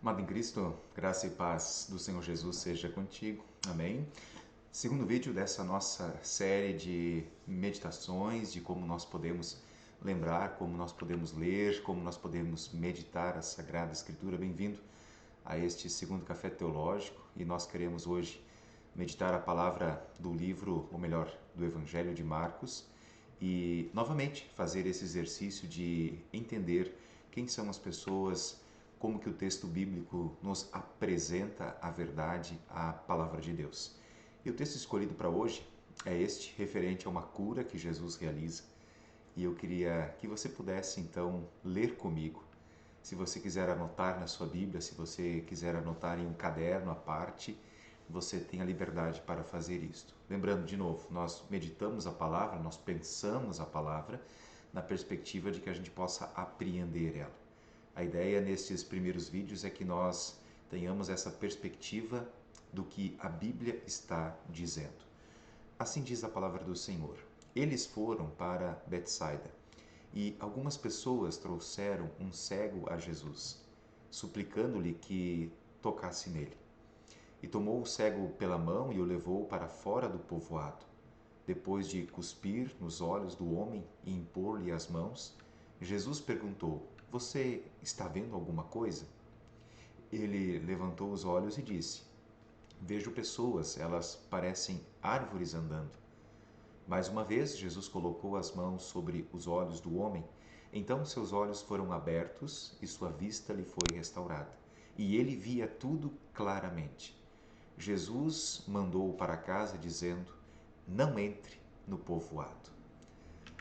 Amado em Cristo, graça e paz do Senhor Jesus seja contigo. Amém. Segundo vídeo dessa nossa série de meditações, de como nós podemos lembrar, como nós podemos ler, como nós podemos meditar a Sagrada Escritura. Bem-vindo a este segundo café teológico e nós queremos hoje meditar a palavra do livro, ou melhor, do Evangelho de Marcos e novamente fazer esse exercício de entender quem são as pessoas, como que o texto bíblico nos apresenta a verdade, a palavra de Deus. E o texto escolhido para hoje é este, referente a uma cura que Jesus realiza. E eu queria que você pudesse então ler comigo. Se você quiser anotar na sua Bíblia, se você quiser anotar em um caderno à parte, você tem a liberdade para fazer isto. Lembrando de novo, nós meditamos a palavra, nós pensamos a palavra na perspectiva de que a gente possa apreender ela. A ideia nestes primeiros vídeos é que nós tenhamos essa perspectiva do que a Bíblia está dizendo. Assim diz a palavra do Senhor. Eles foram para Betsaida e algumas pessoas trouxeram um cego a Jesus, suplicando-lhe que tocasse nele. E tomou o cego pela mão e o levou para fora do povoado. Depois de cuspir nos olhos do homem e impor-lhe as mãos, Jesus perguntou: Você está vendo alguma coisa? Ele levantou os olhos e disse: Vejo pessoas, elas parecem árvores andando. Mais uma vez, Jesus colocou as mãos sobre os olhos do homem. Então seus olhos foram abertos e sua vista lhe foi restaurada. E ele via tudo claramente. Jesus mandou-o para casa dizendo: Não entre no povoado.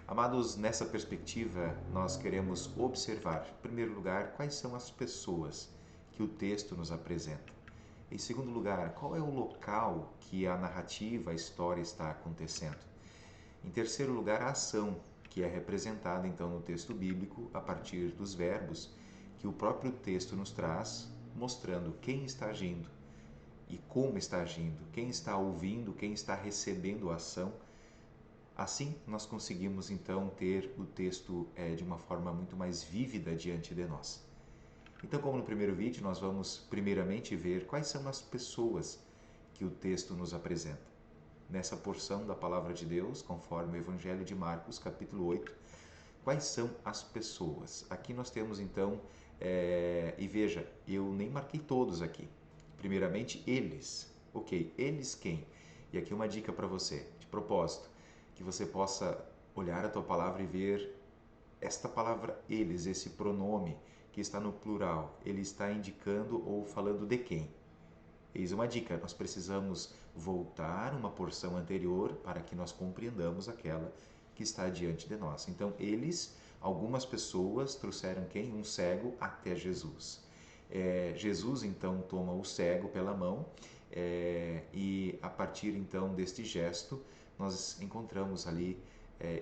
Amados, nessa perspectiva, nós queremos observar, em primeiro lugar, quais são as pessoas que o texto nos apresenta. Em segundo lugar, qual é o local que a narrativa, a história está acontecendo. Em terceiro lugar, a ação, que é representada então no texto bíblico a partir dos verbos que o próprio texto nos traz, mostrando quem está agindo e como está agindo, quem está ouvindo, quem está recebendo a ação. Assim, nós conseguimos então ter o texto de uma forma muito mais vívida diante de nós. Então, como no primeiro vídeo, nós vamos primeiramente ver quais são as pessoas que o texto nos apresenta. Nessa porção da Palavra de Deus, conforme o Evangelho de Marcos, capítulo 8, quais são as pessoas? Aqui nós temos então, e veja, eu nem marquei todos aqui. Primeiramente, eles. Ok, eles quem? E aqui uma dica para você, de propósito, que você possa olhar a tua palavra e ver esta palavra eles, esse pronome que está no plural, ele está indicando ou falando de quem? Eis uma dica, nós precisamos voltar uma porção anterior para que nós compreendamos aquela que está diante de nós. Então, eles, algumas pessoas, trouxeram quem? Um cego até Jesus. Jesus, então, toma o cego pela mão e, a partir, então, deste gesto, nós encontramos ali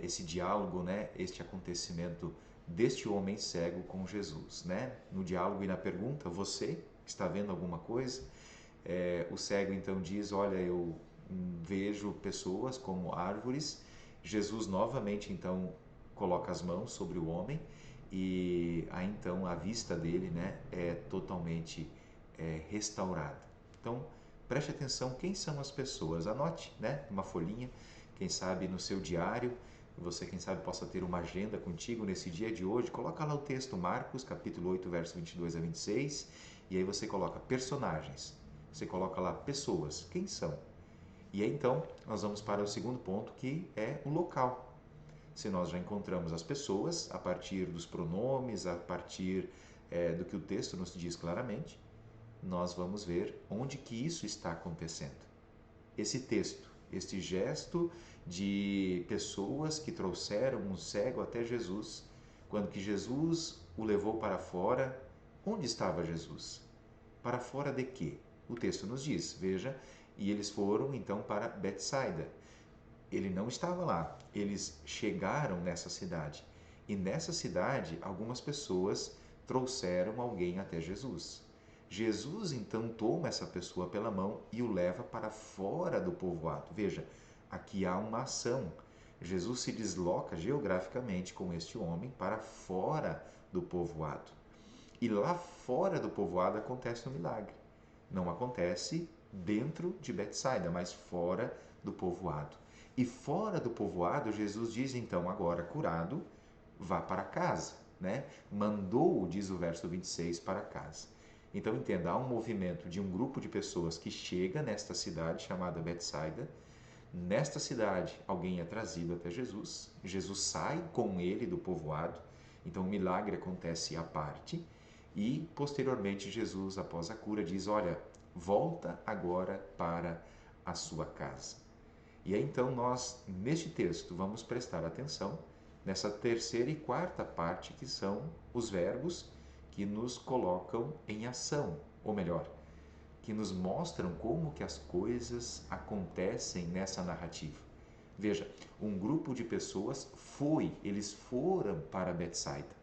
esse diálogo, né? Este acontecimento deste homem cego com Jesus. Né? No diálogo e na pergunta, você está vendo alguma coisa? O cego então diz: Olha, eu vejo pessoas como árvores. Jesus novamente então coloca as mãos sobre o homem e aí então a vista dele, né, é totalmente restaurada. Então preste atenção quem são as pessoas. Anote, né, uma folhinha, quem sabe no seu diário. Você, quem sabe, possa ter uma agenda contigo nesse dia de hoje. Coloca lá o texto Marcos, capítulo 8, verso 22 a 26. E aí você coloca personagens. Você coloca lá pessoas, quem são? E aí então nós vamos para o segundo ponto, que é o local. Se nós já encontramos as pessoas a partir dos pronomes, a partir do que o texto nos diz claramente, nós vamos ver onde que isso está acontecendo. Esse texto, este gesto de pessoas que trouxeram um cego até Jesus, quando que Jesus o levou para fora, onde estava Jesus? Para fora de quê? O texto nos diz, veja, e eles foram então para Betsaida. Ele não estava lá, eles chegaram nessa cidade. E nessa cidade, algumas pessoas trouxeram alguém até Jesus. Jesus então toma essa pessoa pela mão e o leva para fora do povoado. Veja, aqui há uma ação. Jesus se desloca geograficamente com este homem para fora do povoado. E lá fora do povoado acontece um milagre. Não acontece dentro de Betsaida, mas fora do povoado. E fora do povoado, Jesus diz então, agora curado, vá para casa, né? Mandou, diz o verso 26, para casa. Então entenda, há um movimento de um grupo de pessoas que chega nesta cidade chamada Betsaida. Nesta cidade, alguém é trazido até Jesus. Jesus sai com ele do povoado. Então o milagre acontece à parte. E posteriormente Jesus, após a cura, diz: olha, volta agora para a sua casa. E aí então nós, neste texto, vamos prestar atenção nessa terceira e quarta parte, que são os verbos que nos colocam em ação, ou melhor, que nos mostram como que as coisas acontecem nessa narrativa. Veja, um grupo de pessoas eles foram para Betsaida.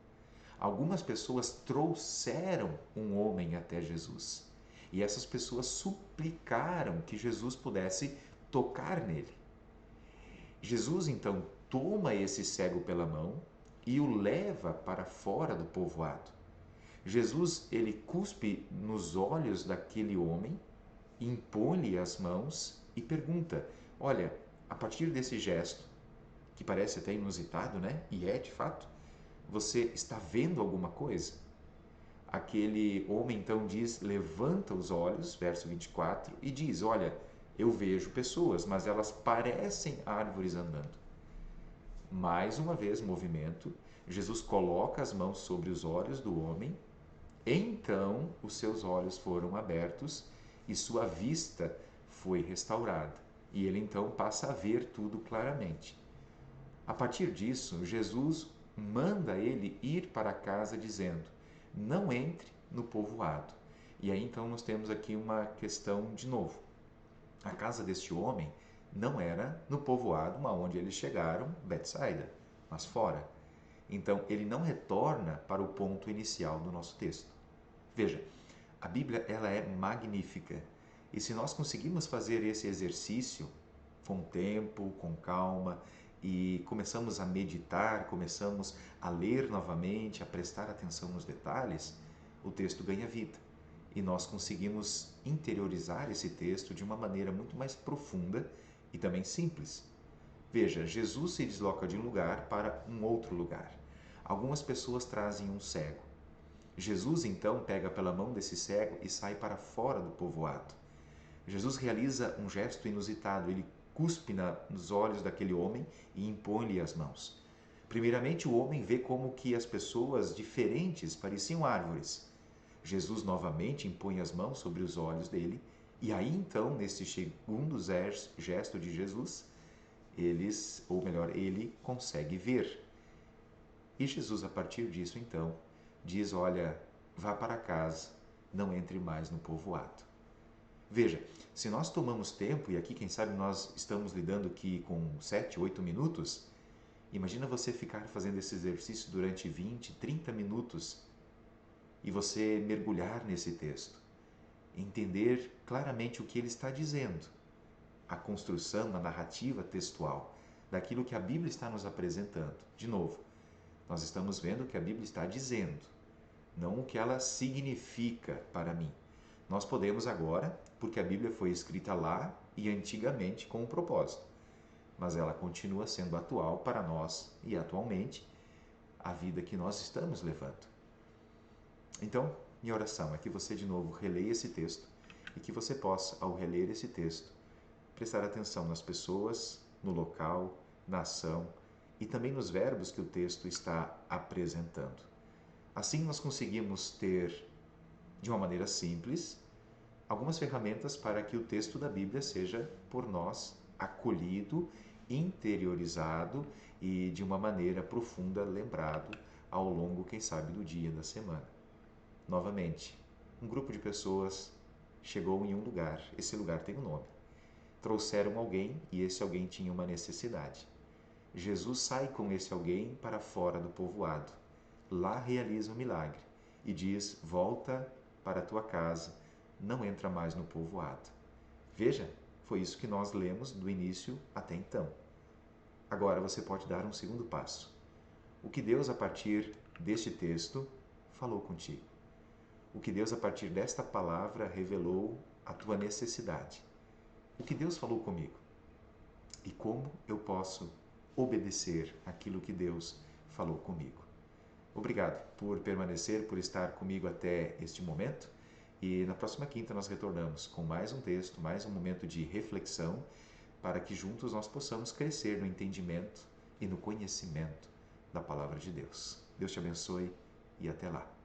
Algumas pessoas trouxeram um homem até Jesus. E essas pessoas suplicaram que Jesus pudesse tocar nele. Jesus então toma esse cego pela mão e o leva para fora do povoado. Jesus, ele cuspe nos olhos daquele homem, impõe-lhe as mãos e pergunta: olha, a partir desse gesto, que parece até inusitado, né? E é de fato, você está vendo alguma coisa? Aquele homem então diz, levanta os olhos, verso 24, e diz: olha, eu vejo pessoas, mas elas parecem árvores andando. Mais uma vez, movimento. Jesus coloca as mãos sobre os olhos do homem. Então os seus olhos foram abertos e sua vista foi restaurada. E ele então passa a ver tudo claramente. A partir disso, Jesus manda ele ir para casa dizendo: não entre no povoado. E aí então nós temos aqui uma questão de novo. A casa deste homem não era no povoado aonde eles chegaram, Betsaida, mas fora. Então ele não retorna para o ponto inicial do nosso texto. Veja, a Bíblia ela é magnífica. E se nós conseguirmos fazer esse exercício com tempo, com calma, e começamos a meditar, começamos a ler novamente, a prestar atenção nos detalhes, o texto ganha vida. E nós conseguimos interiorizar esse texto de uma maneira muito mais profunda e também simples. Veja, Jesus se desloca de um lugar para um outro lugar. Algumas pessoas trazem um cego. Jesus então pega pela mão desse cego e sai para fora do povoado. Jesus realiza um gesto inusitado, ele cuspe nos olhos daquele homem e impõe-lhe as mãos. Primeiramente, o homem vê como que as pessoas diferentes pareciam árvores. Jesus novamente impõe as mãos sobre os olhos dele, e aí então, nesse segundo gesto de Jesus, ele consegue ver. E Jesus, a partir disso, então, diz: olha, vá para casa, não entre mais no povoado. Veja, se nós tomamos tempo, e aqui quem sabe nós estamos lidando aqui com 7, 8 minutos, imagina você ficar fazendo esse exercício durante 20, 30 minutos e você mergulhar nesse texto, entender claramente o que ele está dizendo, a construção, a narrativa textual daquilo que a Bíblia está nos apresentando. De novo, nós estamos vendo o que a Bíblia está dizendo, não o que ela significa para mim. Nós podemos agora, porque a Bíblia foi escrita lá e antigamente com um propósito, mas ela continua sendo atual para nós e atualmente a vida que nós estamos levando. Então, minha oração é que você de novo releia esse texto e que você possa, ao reler esse texto, prestar atenção nas pessoas, no local, na ação e também nos verbos que o texto está apresentando. Assim nós conseguimos ter, de uma maneira simples, algumas ferramentas para que o texto da Bíblia seja por nós acolhido, interiorizado e de uma maneira profunda lembrado ao longo, quem sabe, do dia da semana. Novamente, um grupo de pessoas chegou em um lugar, esse lugar tem um nome. Trouxeram alguém e esse alguém tinha uma necessidade. Jesus sai com esse alguém para fora do povoado. Lá realiza um milagre e diz: volta para a tua casa, não entra mais no povoado. Veja, foi isso que nós lemos do início até então. Agora você pode dar um segundo passo. O que Deus, a partir deste texto, falou contigo? o que Deus, a partir desta palavra, revelou a tua necessidade. O que Deus falou comigo e como eu posso obedecer aquilo que Deus falou comigo. Obrigado por permanecer, por estar comigo até este momento. E na próxima quinta nós retornamos com mais um texto, mais um momento de reflexão, para que juntos nós possamos crescer no entendimento e no conhecimento da Palavra de Deus. Deus te abençoe e até lá.